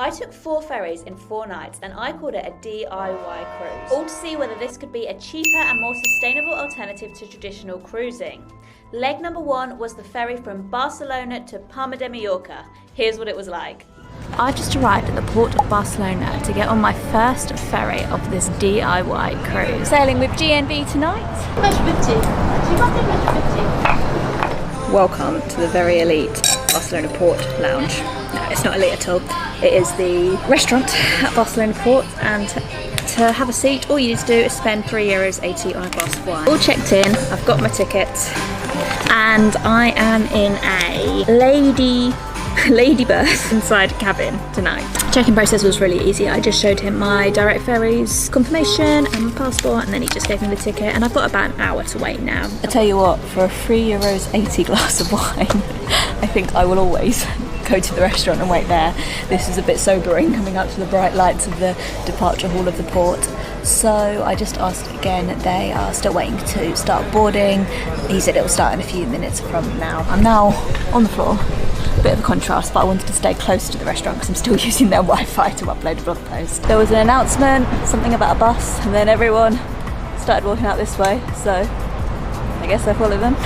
I took 4 ferries in 4 nights and I called it a DIY cruise, all to see whether this could be a cheaper and more sustainable alternative to traditional cruising. Leg number 1 was the ferry from Barcelona to Palma de Mallorca. Here's what it was like. I just arrived at the port of Barcelona to get on my first ferry of this DIY cruise. Sailing with GNV tonight. Welcome to the very elite Barcelona Port Lounge. No, it's not elite at all. It is the restaurant at Barcelona Port, and to have a seat, all you need to do is spend €3.80 on a glass of wine. All checked in, I've got my tickets, and I am in a lady berth inside cabin tonight. Check-in process was really easy. I just showed him my direct ferries confirmation and my passport, and then he just gave me the ticket, and I've got about an hour to wait now. I tell you what, for a €3.80 glass of wine, I think I will always go to the restaurant and wait there. This is a bit sobering coming up to the bright lights of the departure hall of the port. So I just asked again. They are still waiting to start boarding. He said it will start in a few minutes from now. I'm now on the floor. A bit of a contrast, but I wanted to stay close to the restaurant because I'm still using their Wi-Fi to upload a blog post. There was an announcement, something about a bus, and then everyone started walking out this way, so I guess I follow them.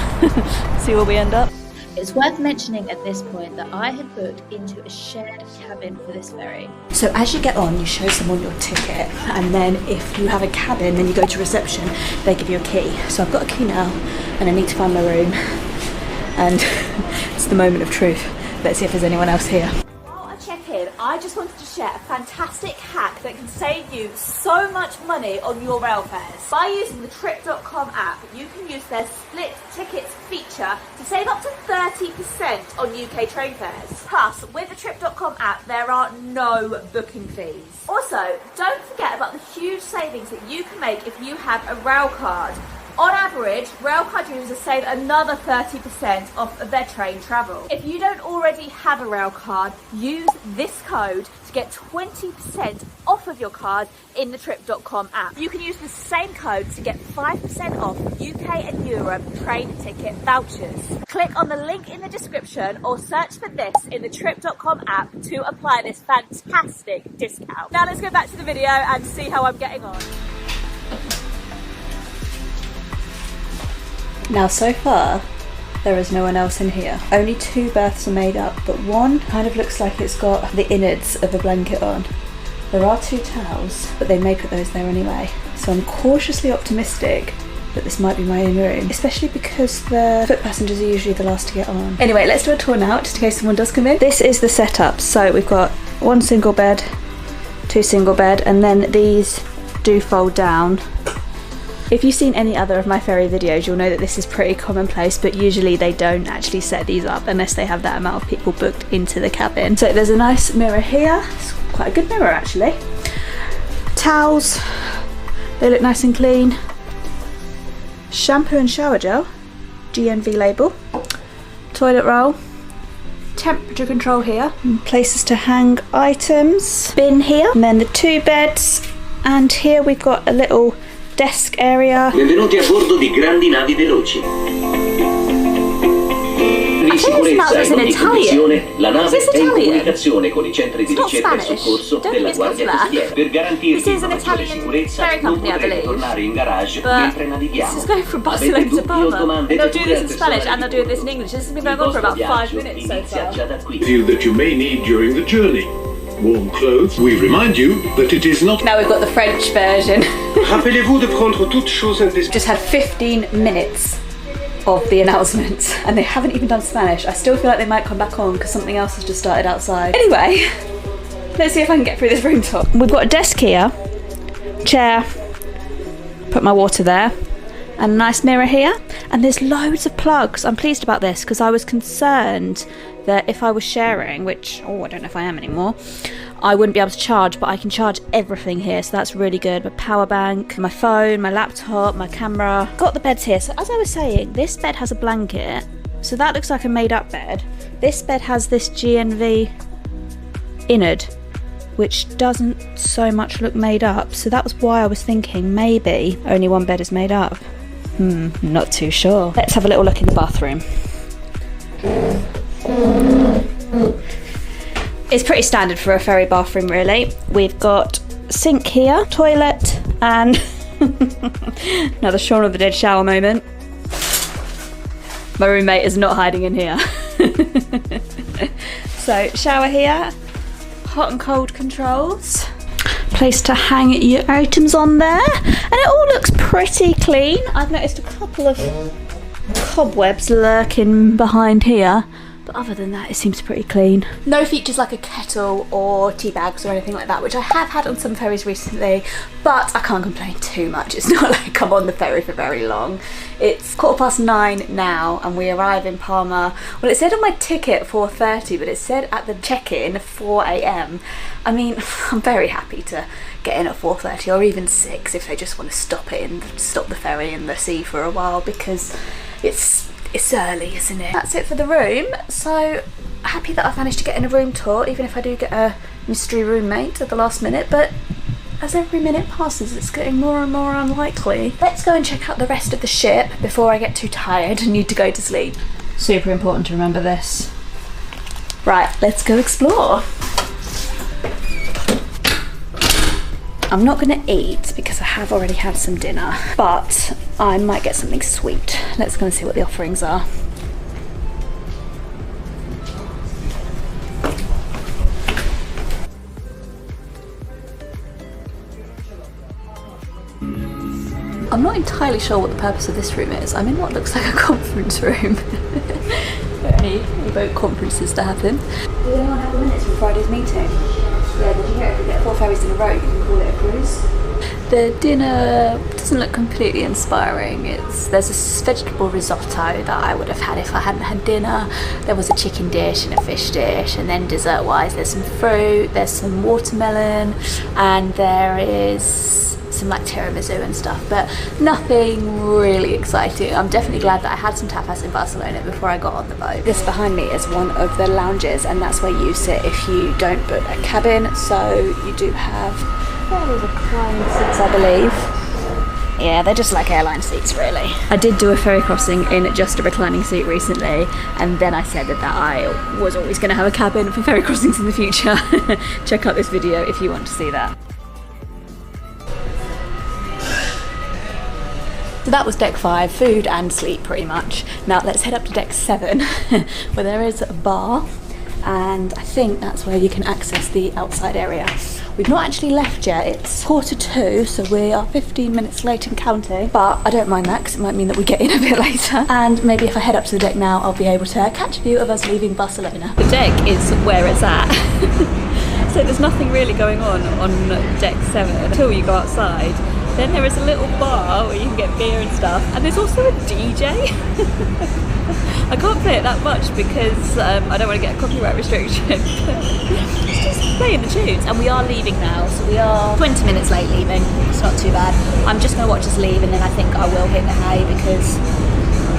See where we end up. It's worth mentioning at this point that I had booked into a shared cabin for this ferry. So as you get on, you show someone your ticket, and then if you have a cabin, then you go to reception, they give you a key. So I've got a key now, and I need to find my room, and it's the moment of truth. Let's see if there's anyone else here. While I check in, I just wanted to share a fantastic hack that can save you so much money on your rail fares. By using the Trip.com app, you can use their split tickets feature to save up to 30% on UK train fares. Plus, with the Trip.com app, there are no booking fees. Also, don't forget about the huge savings that you can make if you have a rail card. On average, railcard users save another 30% off of their train travel. If you don't already have a railcard, use this code to get 20% off of your card in the Trip.com app. You can use the same code to get 5% off UK and Europe train ticket vouchers. Click on the link in the description or search for this in the Trip.com app to apply this fantastic discount. Now let's go back to the video and see how I'm getting on. Now so far, there is no one else in here. Only 2 berths are made up, but one kind of looks like it's got the innards of a blanket on. There are 2 towels, but they may put those there anyway. So I'm cautiously optimistic that this might be my own room, especially because the foot passengers are usually the last to get on. Anyway, let's do a tour now, just in case someone does come in. This is the setup. So we've got 1 single bed, 2 single bed, and then these do fold down. If you've seen any other of my ferry videos, you'll know that this is pretty commonplace, but usually they don't actually set these up unless they have that amount of people booked into the cabin. So there's a nice mirror here. It's quite a good mirror actually. Towels, they look nice and clean. Shampoo and shower gel, GNV label. Toilet roll. Temperature control here. And places to hang items. Bin here. And then the 2 beds. And here we've got a little desk area. Benvenuti a bordo di grandi navi veloci. Di sicurezza e non di conduzione, la nave è in comunicazione con i centri di ricerca e soccorso della Guardia Costiera. Per garantirvi maggiore sicurezza, non potrete tornare in garage mentre navighiamo. This is going from Barcelona to Palma. And they'll do this in Spanish and they'll do this in English. This has been going on for about 5 minutes so far. That you may need during the journey. Warm clothes. We remind you that it is not. Now we've got the French version. Rappelez-vous de prendre toutes choses indispensables. Just had 15 minutes of the announcements and they haven't even done Spanish. I still feel like they might come back on because something else has just started outside. Anyway, let's see if I can get through this room tour. We've got a desk here, chair, put my water there, and a nice mirror here, and there's loads of plugs. I'm pleased about this because I was concerned that if I was sharing, which, I don't know if I am anymore, I wouldn't be able to charge, but I can charge everything here, so that's really good. My power bank, my phone, my laptop, my camera. Got the beds here. So as I was saying, this bed has a blanket, so that looks like a made up bed. This bed has this GNV innard, which doesn't so much look made up, so that was why I was thinking maybe only 1 bed is made up. Not too sure. Let's have a little look in the bathroom. It's pretty standard for a ferry bathroom, really. We've got sink here, toilet, and another Shaun of the Dead shower moment. My roommate is not hiding in here. So, shower here, hot and cold controls, place to hang your items on there, and it all looks pretty clean. I've noticed a couple of cobwebs lurking behind here, but other than that it seems pretty clean. No features like a kettle or tea bags or anything like that, which I have had on some ferries recently, but I can't complain too much. It's not like I'm on the ferry for very long. It's 9:15 now and we arrive in Palma. Well, it said on my ticket 4:30, but it said at the check-in 4 AM. I mean, I'm very happy to get in at 4:30 or even 6 if they just want to stop the ferry in the sea for a while, because it's early, isn't it? That's it for the room. So happy that I've managed to get in a room tour, even if I do get a mystery roommate at the last minute, but as every minute passes it's getting more and more unlikely. Let's go and check out the rest of the ship before I get too tired and need to go to sleep. Super important to remember this. Right, let's go explore. I'm not going to eat because I have already had some dinner, but I might get something sweet. Let's go and see what the offerings are. I'm not entirely sure what the purpose of this room is. I'm in what looks like a conference room. Any boat conferences to happen. Does anyone have the minutes from Friday's meeting? Yeah, did you hear if we get 4 ferries in a row, you can call it a cruise? The dinner doesn't look completely inspiring. There's a vegetable risotto that I would have had if I hadn't had dinner. There was a chicken dish and a fish dish, and then dessert wise there's some fruit, there's some watermelon, and there is some like tiramisu and stuff, but nothing really exciting. I'm definitely glad that I had some tapas in Barcelona before I got on the boat. This behind me is one of the lounges, and that's where you sit if you don't book a cabin, so you do have fairly reclining seats, I believe. Yeah, they're just like airline seats, really. I did do a ferry crossing in just a reclining seat recently, and then I said that I was always going to have a cabin for ferry crossings in the future. Check out this video if you want to see that. So that was deck 5, food and sleep pretty much. Now let's head up to deck 7 where there is a bar, and I think that's where you can access the outside area. We've not actually left yet, it's 2:45, so we are 15 minutes late and counting, but I don't mind that because it might mean that we get in a bit later, and maybe if I head up to the deck now I'll be able to catch a view of us leaving Barcelona. The deck is where it's at. So there's nothing really going on deck 7 until you go outside. Then there is a little bar where you can get beer and stuff, and there's also a DJ. I can't play it that much because I don't want to get a copyright restriction. It's just playing the tunes, and we are leaving now, so we are 20 minutes late leaving. It's not too bad. I'm just going to watch us leave, and then I think I will hit the hay because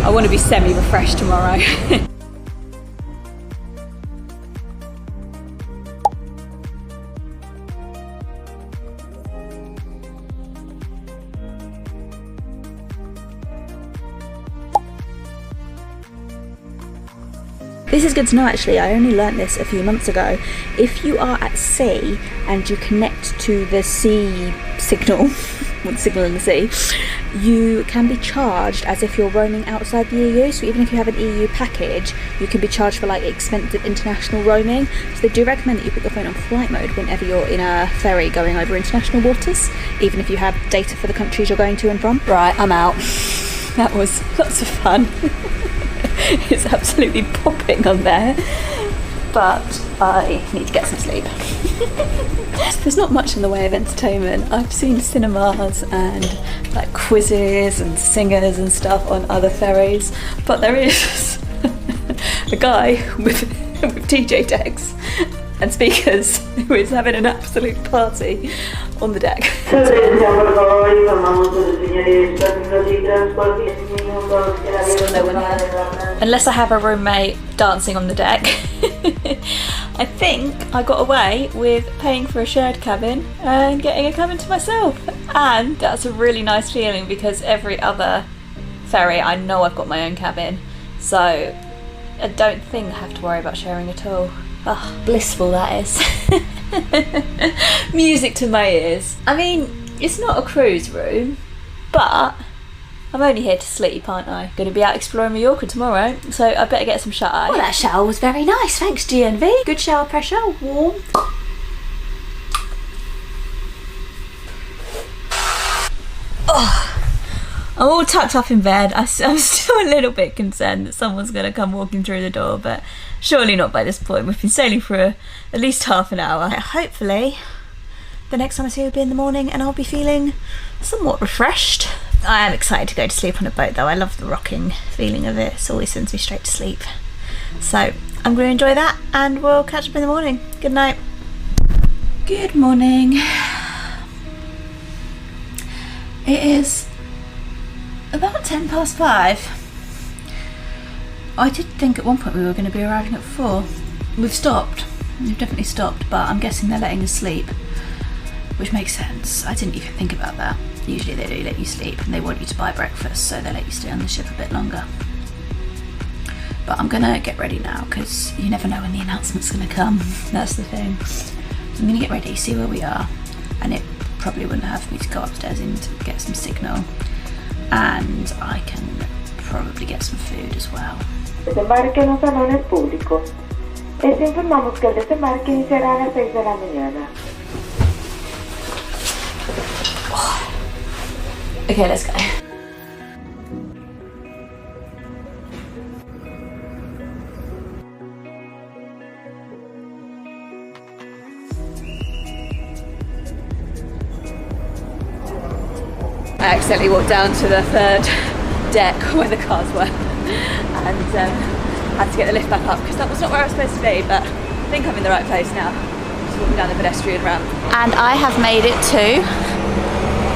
I want to be semi-refreshed tomorrow. This is good to know actually, I only learnt this a few months ago. If you are at sea and you connect to the sea signal, the signal in the sea, you can be charged as if you're roaming outside the EU. So even if you have an EU package, you can be charged for like expensive international roaming. So they do recommend that you put your phone on flight mode whenever you're in a ferry going over international waters, even if you have data for the countries you're going to and from. Right, I'm out. That was lots of fun. It's absolutely popping on there, but I need to get some sleep. There's not much in the way of entertainment. I've seen cinemas and like quizzes and singers and stuff on other ferries, but there is a guy with DJ decks and speakers who is having an absolute party on the deck. Still no one here. Unless I have a roommate dancing on the deck. I think I got away with paying for a shared cabin and getting a cabin to myself. And that's a really nice feeling because every other ferry I know I've got my own cabin. So I don't think I have to worry about sharing at all. Oh, blissful that is. Music to my ears. I mean, it's not a cruise room, but I'm only here to sleep, aren't I? Going to be out exploring Mallorca tomorrow, so I better get some shut-eye. Well, that shower was very nice, thanks GNV. Good shower pressure, warm. Oh, I'm all tucked up in bed. I'm still a little bit concerned that someone's going to come walking through the door, but surely not by this point. We've been sailing for at least half an hour. Hopefully, the next time I see you will be in the morning and I'll be feeling somewhat refreshed. I am excited to go to sleep on a boat though. I love the rocking feeling of it. It always sends me straight to sleep. So I'm going to enjoy that and we'll catch up in the morning. Good night. Good morning. It is about 5:10. I did think at one point we were going to be arriving at 4. We've stopped. We've definitely stopped, but I'm guessing they're letting us sleep, which makes sense. I didn't even think about that. Usually they do let you sleep and they want you to buy breakfast, so they let you stay on the ship a bit longer. But I'm gonna get ready now because you never know when the announcement's gonna come. That's the thing. So I'm gonna get ready, see where we are, and it probably wouldn't have me to go upstairs and get some signal, and I can probably get some food as well. Desembarque en un salón público. Les informamos que el desembarque iniciará a las 6 de la mañana. Okay, let's go. I accidentally walked down to the 3rd deck where the cars were and had to get the lift back up because that was not where I was supposed to be, but I think I'm in the right place now. Just walking down the pedestrian ramp. And I have made it to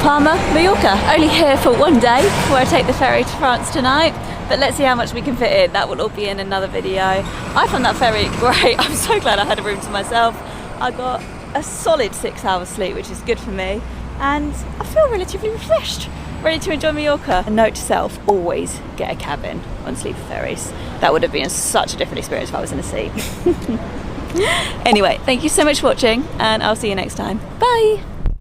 Palma, Mallorca. Only here for one day before I take the ferry to France tonight, but let's see how much we can fit in. That will all be in another video. I found that ferry great. I'm so glad I had a room to myself. I got a solid 6 hours sleep, which is good for me, and I feel relatively refreshed, ready to enjoy Mallorca. A note to self, always get a cabin on sleeper ferries. That would have been such a different experience if I was in a seat. Anyway, thank you so much for watching and I'll see you next time. Bye!